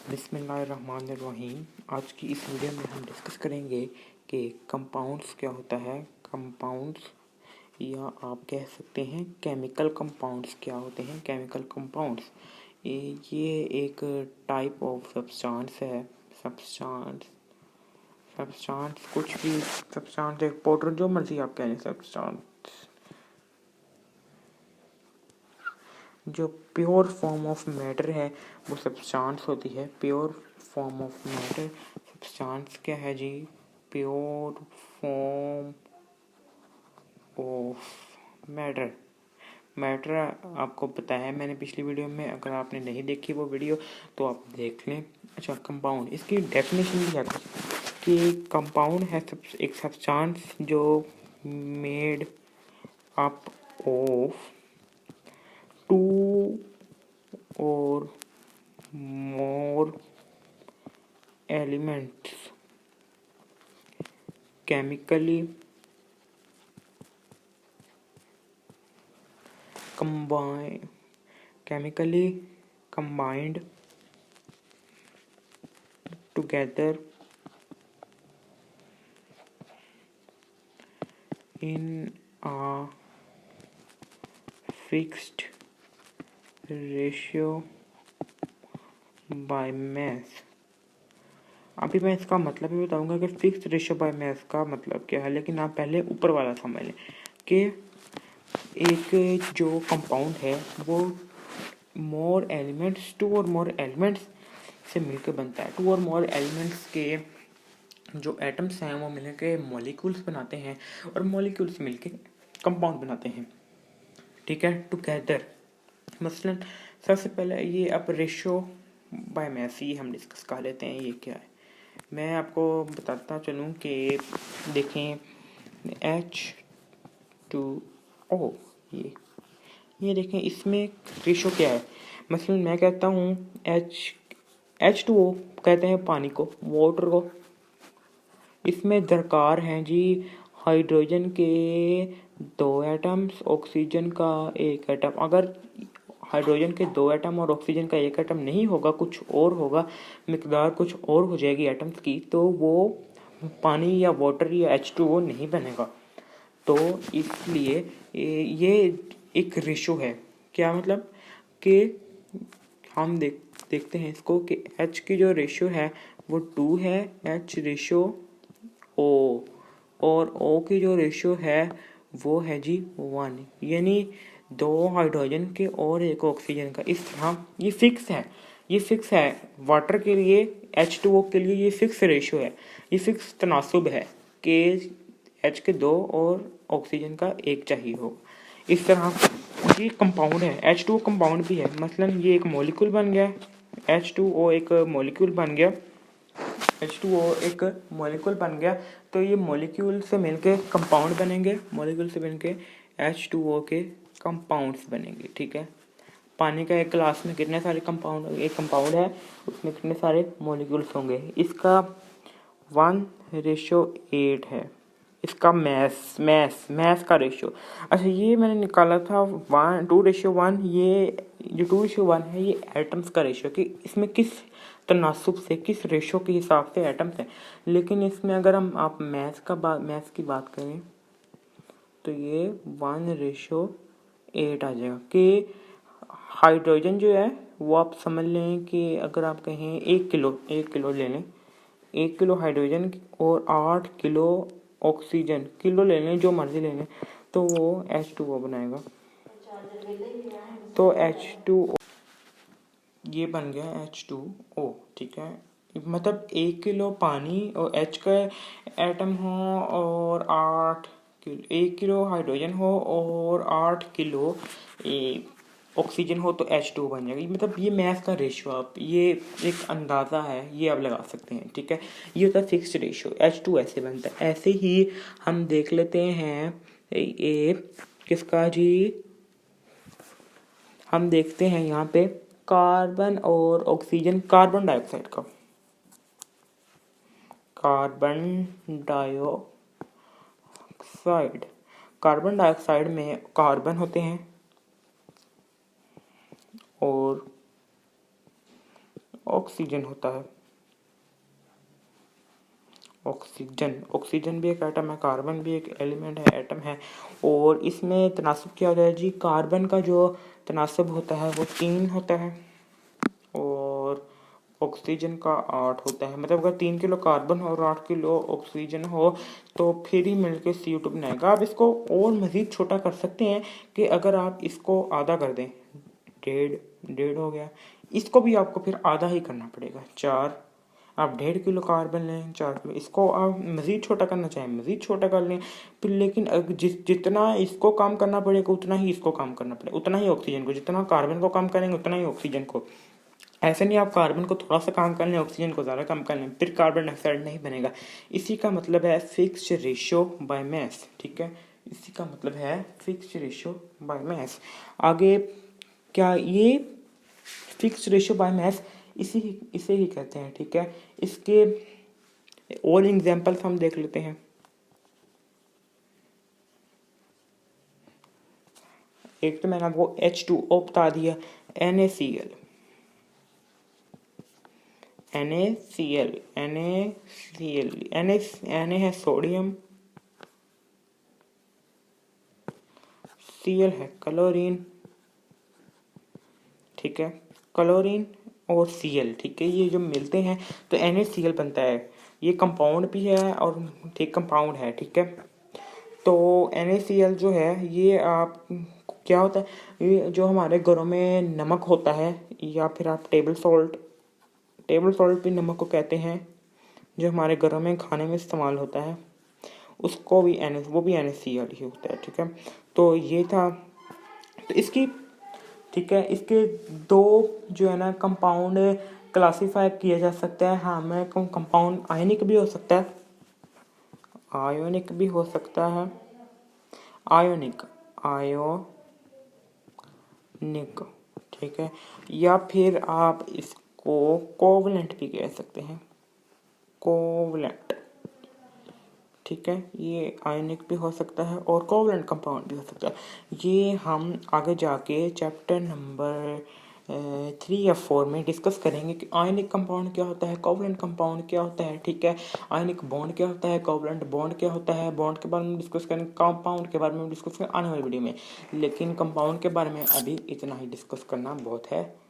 बिस्मिल्लाहिर्रहमानिर्रहीम। आज की इस वीडियो में हम डिस्कस करेंगे कि कंपाउंड्स क्या होता है। कंपाउंड्स या आप कह सकते हैं केमिकल कंपाउंड्स क्या होते हैं। केमिकल कंपाउंड्स ये एक टाइप ऑफ सब्सटेंस है। सब्सटेंस कुछ भी सब्सटेंस, एक पाउडर, जो मर्जी आप कह लें। सब्सटेंस जो प्योर फॉर्म ऑफ मैटर है वो सब्सटेंस होती है। Pure form of matter substance क्या है जी? Pure form of matter. Matter आपको पता है, मैंने पिछली वीडियो में, अगर आपने नहीं देखी वो वीडियो तो आप देख लें। अच्छा, कंपाउंड, इसकी डेफिनेशन भी है कि कंपाउंड है एक सब्सटेंस जो made up of two or more elements chemically combined together in a fixed ratio by mass। अभी मैं इसका मतलब भी बताऊंगा कि फिक्स रेशियो बाय मास का मतलब क्या है, लेकिन आप पहले ऊपर वाला समझ लें कि एक जो कंपाउंड है वो मोर एलिमेंट्स, टू और मोर एलिमेंट्स से मिलकर बनता है। टू और मोर एलिमेंट्स के जो एटम्स हैं वो मिलकर मॉलिक्यूल्स बनाते हैं और मॉलिक्यूल्स मिलकर कंपाउंड बनाते हैं। ठीक है, टुगेदर। मसलन सबसे पहले ये अब रेशियो बाय मास ही हम डिस्कस कर लेते हैं। ये क्या है मैं आपको बताता चलूँ कि देखें H2O, ये देखें इसमें रेशो क्या है। मसलन मैं कहता हूँ H2O कहते हैं पानी को, वाटर को। इसमें दरकार हैं जी हाइड्रोजन के 2 एटम्स, ऑक्सीजन का 1 एटम। अगर हाइड्रोजन के 2 एटम और ऑक्सीजन का 1 एटम नहीं होगा, कुछ और होगा, मिकदार कुछ और हो जाएगी एटम्स की, तो वो पानी या वाटर या H2O नहीं बनेगा। तो इसलिए ये एक रेशो है। क्या मतलब कि हम देखते हैं इसको कि H की जो रेशो है वो 2 है, H रेशो O, और O की जो रेशो है वो है जी 1, यानी 2 हाइड्रोजन के और 1 ऑक्सीजन का। इस तरह ये फिक्स है वाटर के लिए, H2O के लिए ये फिक्स रेशो है, ये फिक्स तनासुब है कि H के 2 और ऑक्सीजन का 1 चाहिए हो। इस तरह ये कंपाउंड है। H2O कंपाउंड भी है। मसलन ये एक मॉलिक्यूल बन गया, H2O एक मॉलिक्यूल बन गया, H2O एक मॉलिक्यूल बन गया, तो ये मॉलिक्यूल से मिलके कंपाउंड बनेंगे, मॉलिक्यूल से मिलके H2O के कंपाउंड्स बनेंगे। ठीक है, पानी का एक गिलास में कितने सारे कंपाउंड, एक कंपाउंड है उसमें कितने सारे मॉलिक्यूल्स होंगे। इसका 1:8 है इसका मैस का रेशियो। अच्छा, ये मैंने निकाला था 2:1। ये जो 2:1 है ये एटम्स का रेशियो, कि इसमें किस तनासुब से, किस रेशियो के हिसाब से एटम्स हैं। लेकिन इसमें अगर आप मैस की बात करें तो ये 1:8 आ जाएगा। कि हाइड्रोजन जो है वो आप समझ लें कि अगर आप कहें 1 किलो ले लें, 1 किलो हाइड्रोजन और 8 किलो ऑक्सीजन, किलो ले लें जो मर्जी ले लें, तो वो H2O बनाएगा। तो H2O ये बन गया H2O। ठीक है, मतलब 1 किलो पानी और H का एटम हो और 8 किलो, 1 किलो हाइड्रोजन हो और 8 किलो ऑक्सीजन हो तो H2O बन जाएगा। मतलब ये मैथ का रेशियो, आप ये एक अंदाज़ा है, ये आप लगा सकते हैं। ठीक है, ये होता है फिक्स्ड रेशियो। H2 ऐसे बनता है। ऐसे ही हम देख लेते हैं ये किसका जी, हम देखते हैं यहाँ पे कार्बन और ऑक्सीजन, कार्बन डाइऑक्साइड का। कार्बन डाइऑक्साइड में कार्बन होते हैं और ऑक्सीजन होता है। ऑक्सीजन भी एक एटम है, कार्बन भी एक एलिमेंट है, एटम है। और इसमें तनासब क्या होता है जी, कार्बन का जो तनासब होता है वो 3 होता है और ऑक्सीजन का 8 होता है। मतलब अगर 3 किलो कार्बन और 8 किलो ऑक्सीजन हो तो फिर ही मिलकर CO2 बनाएगा। आप इसको और मज़ीद छोटा कर सकते हैं कि अगर आप इसको आधा कर दें, डेढ़ हो गया, इसको भी आपको फिर आधा ही करना पड़ेगा, 4। आप 1.5 किलो कार्बन लें, 4 किलो, इसको आप मज़ीद छोटा करना चाहें मज़ीद छोटा कर लें फिर। लेकिन जितना इसको काम करना पड़ेगा उतना ही इसको काम करना पड़ेगा, उतना ही ऑक्सीजन को, जितना कार्बन को काम करेंगे उतना ही ऑक्सीजन को। ऐसे नहीं आप कार्बन को थोड़ा सा काम कर लें, ऑक्सीजन को ज़्यादा काम कर लें, फिर कार्बन डाइऑक्साइड नहीं बनेगा। इसी का मतलब है फिक्स्ड रेशियो बाय मास। ठीक है, इसी का मतलब है फिक्स्ड रेशियो बाय मास। आगे क्या ये फिक्स्ड रेशियो बाय मास इसे ही कहते हैं। ठीक है, इसके और एग्जांपल्स हम देख लेते हैं। एक तो मैंने आपको H2O बता दिया, NaCl Na है सोडियम, Cl है क्लोरीन। ठीक है, क्लोरीन और Cl, ठीक है, ये जो मिलते हैं तो NaCl बनता है। ये कंपाउंड भी है और ठीक कंपाउंड है। ठीक है, तो NaCl जो है ये आप क्या होता है, ये जो हमारे घरों में नमक होता है या फिर आप टेबल सॉल्ट भी नमक को कहते हैं, जो हमारे घरों में खाने में इस्तेमाल होता है, उसको भी वो भी NaCl ही होता है। ठीक है, तो ये था तो इसकी। ठीक है, इसके 2 जो है ना कंपाउंड क्लासीफाई किया जा सकता है। हाँ, मैं कंपाउंड आयनिक भी हो सकता है, आयोनिक भी हो सकता है, आयोनिक। ठीक है, या फिर आप इसको कोवलेंट भी कह सकते हैं, कोवलेंट। ठीक है, ये आयनिक भी हो सकता है और कोवलेंट कंपाउंड भी हो सकता है। ये हम आगे जाके चैप्टर नंबर 3 या 4 में डिस्कस करेंगे कि आयनिक कंपाउंड क्या होता है, कोवलेंट कंपाउंड क्या होता है। ठीक है, आयनिक बॉन्ड क्या होता है, कोवलेंट बॉन्ड क्या होता है, बॉन्ड के बारे में डिस्कस करेंगे, कंपाउंड के बारे में डिस्कस करेंगे आने वाली वीडियो में। लेकिन कंपाउंड के बारे में अभी इतना ही डिस्कस करना बहुत है।